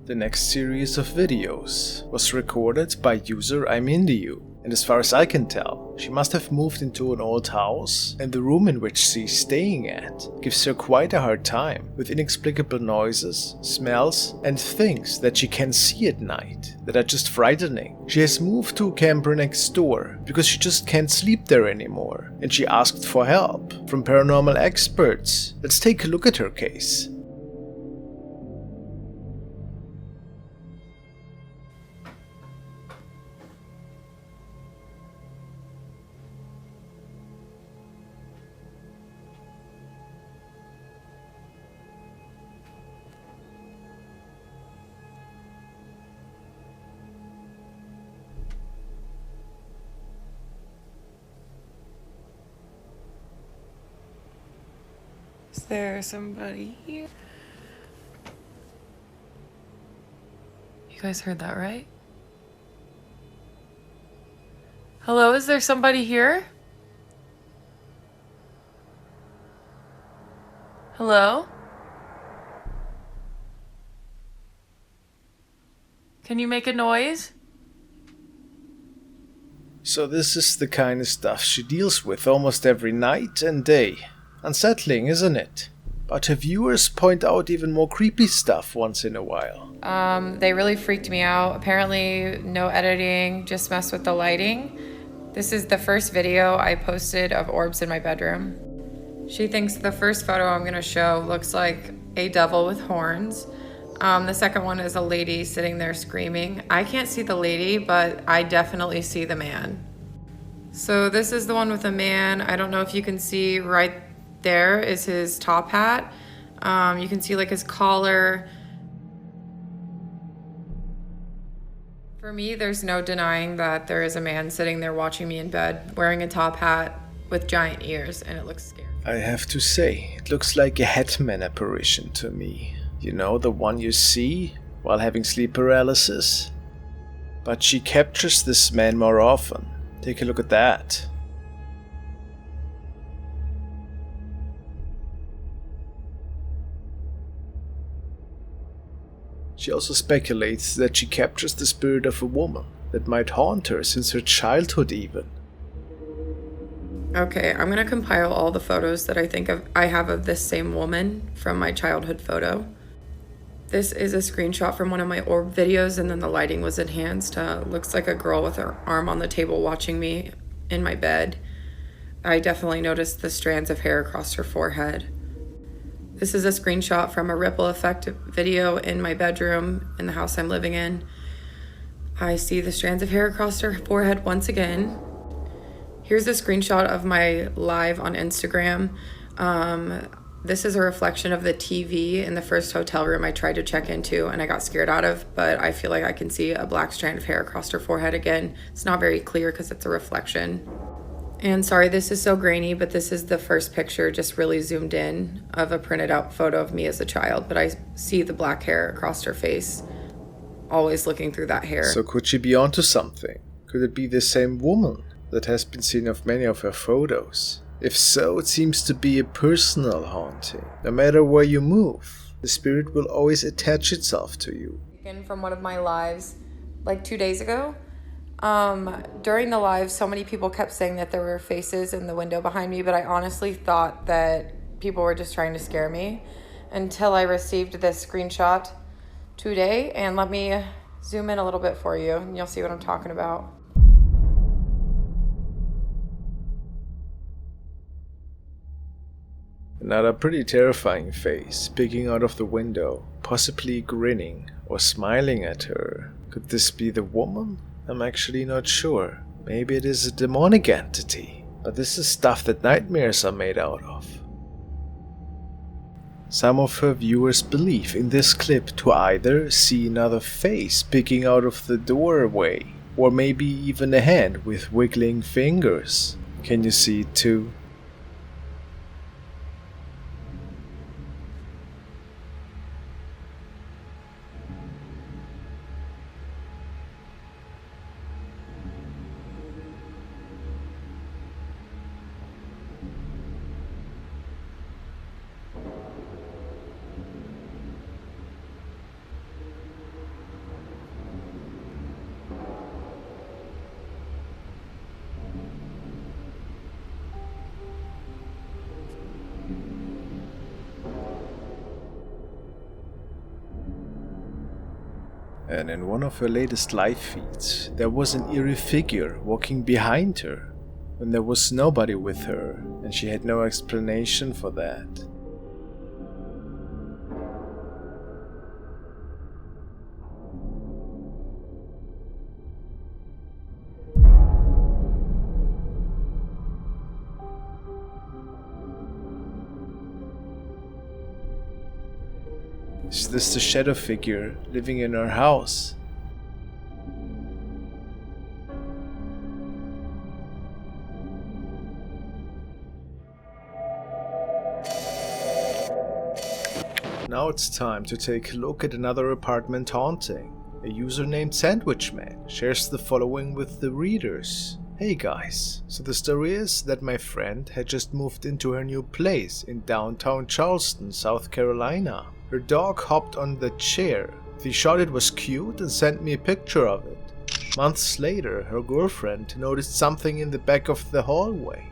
The next series of videos was recorded by user I'm Into You, and as far as I can tell, she must have moved into an old house, and the room in which she's staying at gives her quite a hard time with inexplicable noises, smells, and things that she can see at night that are just frightening. She has moved to a camper next door because she just can't sleep there anymore, and she asked for help from paranormal experts. Let's take a look at her case. Is there somebody here? You guys heard that, right? Hello, is there somebody here? Hello? Can you make a noise? So this is the kind of stuff she deals with almost every night and day. Unsettling, isn't it? But her viewers point out even more creepy stuff once in a while. They really freaked me out. Apparently, no editing, just messed with the lighting. This is the first video I posted of orbs in my bedroom. She thinks the first photo I'm gonna show looks like a devil with horns. The second one is a lady sitting there screaming. I can't see the lady, but I definitely see the man. So this is the one with the man. I don't know if you can see right there is his top hat. You can see like his collar. For me, there's no denying that there is a man sitting there watching me in bed, wearing a top hat with giant ears, and it looks scary. I have to say, it looks like a Hetman apparition to me. You know, the one you see while having sleep paralysis? But she captures this man more often. Take a look at that. She also speculates that she captures the spirit of a woman that might haunt her since her childhood even. Okay, I'm gonna compile all the photos that I have of this same woman from my childhood photo. This is a screenshot from one of my orb videos, and then the lighting was enhanced. Looks like a girl with her arm on the table watching me in my bed. I definitely noticed the strands of hair across her forehead. This is a screenshot from a ripple effect video in my bedroom in the house I'm living in. I see the strands of hair across her forehead once again. Here's a screenshot of my live on Instagram. This is a reflection of the TV in the first hotel room I tried to check into and I got scared out of, but I feel like I can see a black strand of hair across her forehead again. It's not very clear because it's a reflection. And sorry, this is so grainy, but this is the first picture, just really zoomed in, of a printed out photo of me as a child, but I see the black hair across her face, always looking through that hair. So could she be onto something? Could it be the same woman that has been seen of many of her photos? If so, it seems to be a personal haunting. No matter where you move, the spirit will always attach itself to you. From one of my lives, like 2 days ago. During the live, so many people kept saying that there were faces in the window behind me, but I honestly thought that people were just trying to scare me until I received this screenshot today. And let me zoom in a little bit for you and you'll see what I'm talking about. Another pretty terrifying face peeking out of the window, possibly grinning or smiling at her. Could this be the woman? I'm actually not sure. Maybe it is a demonic entity, but this is stuff that nightmares are made out of. Some of her viewers believe in this clip to either see another face peeking out of the doorway, or maybe even a hand with wiggling fingers. Can you see it too? And in one of her latest live feeds, there was an eerie figure walking behind her when there was nobody with her, and she had no explanation for that. Is this the shadow figure living in our house? Now it's time to take a look at another apartment haunting. A user named Sandwichman shares the following with the readers. Hey guys, so the story is that my friend had just moved into her new place in downtown Charleston, South Carolina. Her dog hopped on the chair. She thought it was cute and sent me a picture of it. Months later, her girlfriend noticed something in the back of the hallway.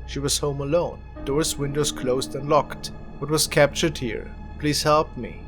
She was home alone, doors, windows closed and locked. What was captured here? Please help me.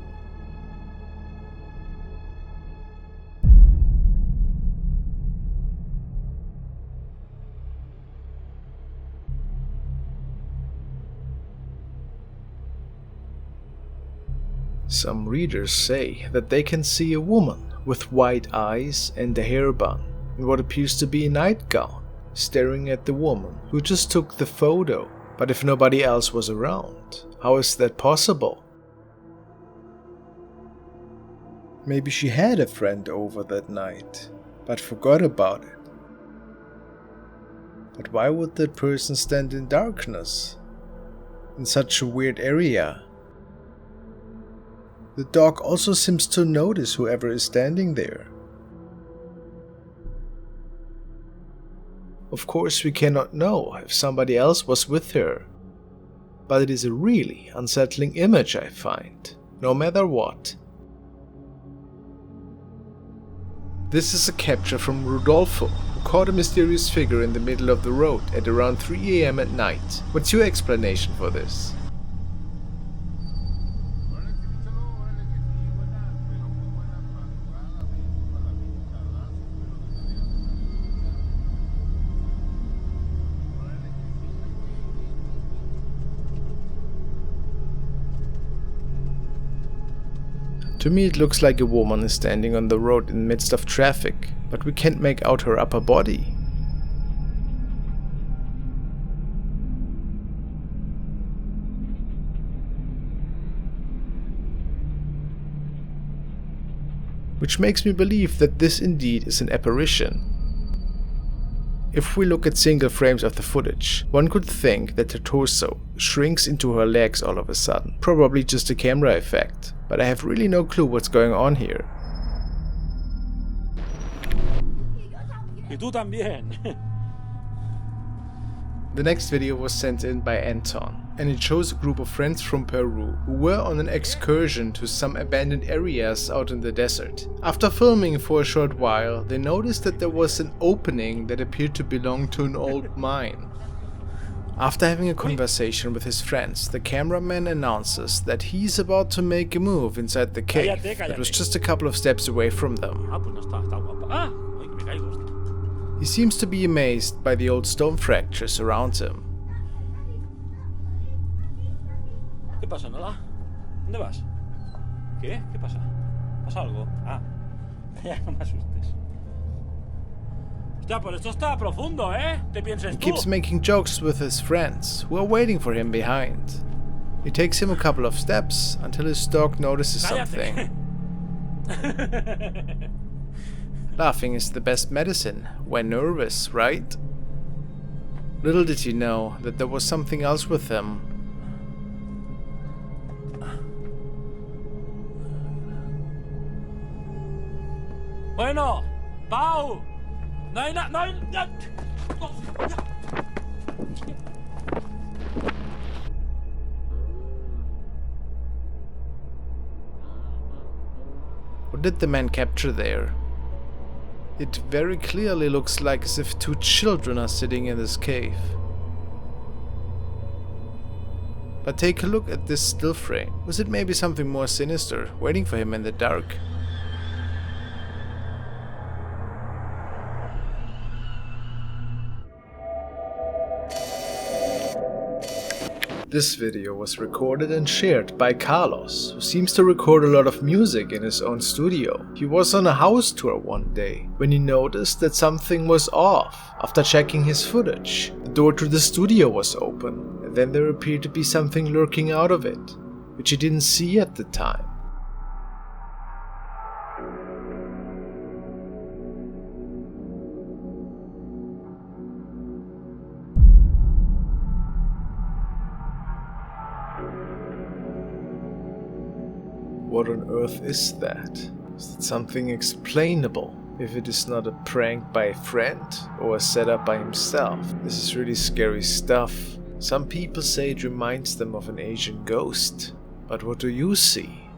Some readers say that they can see a woman with white eyes and a hair bun in what appears to be a nightgown, staring at the woman who just took the photo. But if nobody else was around, how is that possible? Maybe she had a friend over that night, but forgot about it. But why would that person stand in darkness? In such a weird area? The dog also seems to notice whoever is standing there. Of course, we cannot know if somebody else was with her, but it is a really unsettling image I find, no matter what. This is a capture from Rodolfo, who caught a mysterious figure in the middle of the road at around 3 AM at night. What's your explanation for this? To me it looks like a woman is standing on the road in the midst of traffic, but we can't make out her upper body. Which makes me believe that this indeed is an apparition. If we look at single frames of the footage, one could think that her torso shrinks into her legs all of a sudden, probably just a camera effect. But I have really no clue what's going on here. Y tú también. The next video was sent in by Anton, and it shows a group of friends from Peru who were on an excursion to some abandoned areas out in the desert. After filming for a short while, they noticed that there was an opening that appeared to belong to an old mine. After having a conversation with his friends, the cameraman announces that he's about to make a move inside the cave that was just a couple of steps away from them. He seems to be amazed by the old stone fractures around him. ¿Qué pasa, Nola? ¿Dónde vas? ¿Qué? ¿Qué pasa? ¿Pasa algo? Ah, ya no me asustes. Hostia, pero esto está profundo, ¿eh? ¿Te piensas He tú? keeps making jokes with his friends, who are waiting for him behind. It takes him a couple of steps until his dog notices something. Laughing is the best medicine when nervous, right? Little did he know that there was something else with him. Bueno, Pau. No hay nada. No hay. What did the man capture there? It very clearly looks like as if two children are sitting in this cave. But take a look at this still frame. Was it maybe something more sinister waiting for him in the dark? This video was recorded and shared by Carlos, who seems to record a lot of music in his own studio. He was on a house tour one day when he noticed that something was off. After checking his footage, the door to the studio was open, and then there appeared to be something lurking out of it, which he didn't see at the time. What on earth is that? Is it something explainable? If it is not a prank by a friend or a setup by himself. This is really scary stuff. Some people say it reminds them of an Asian ghost. But what do you see?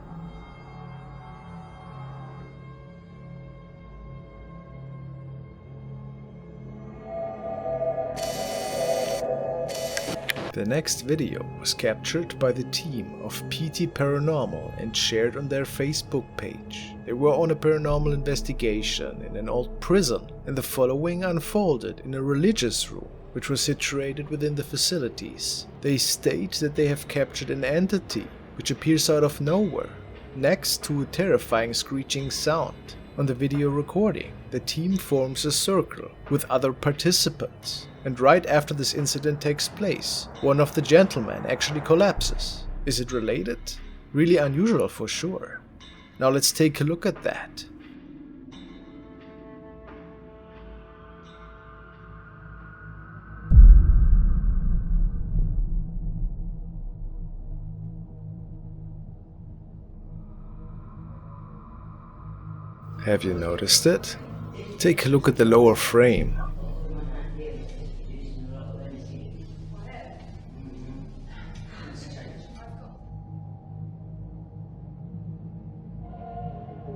The next video was captured by the team of PT Paranormal and shared on their Facebook page. They were on a paranormal investigation in an old prison, and the following unfolded in a religious room, which was situated within the facilities. They state that they have captured an entity, which appears out of nowhere, next to a terrifying screeching sound. On the video recording, the team forms a circle with other participants. And right after this incident takes place, one of the gentlemen actually collapses. Is it related? Really unusual for sure. Now let's take a look at that. Have you noticed it? Take a look at the lower frame.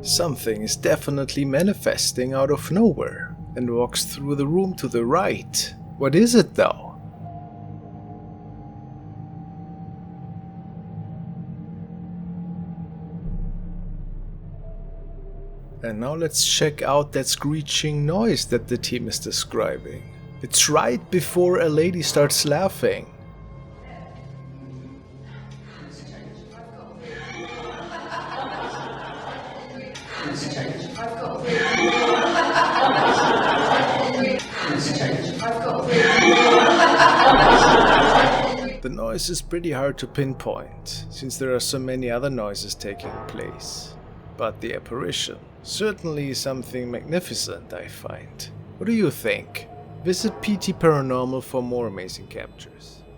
Something is definitely manifesting out of nowhere and walks through the room to the right. What is it though? And now let's check out that screeching noise that the team is describing. It's right before a lady starts laughing. The noise is pretty hard to pinpoint, since there are so many other noises taking place. But the apparition certainly is something magnificent, I find. What do you think? Visit PT Paranormal for more amazing captures.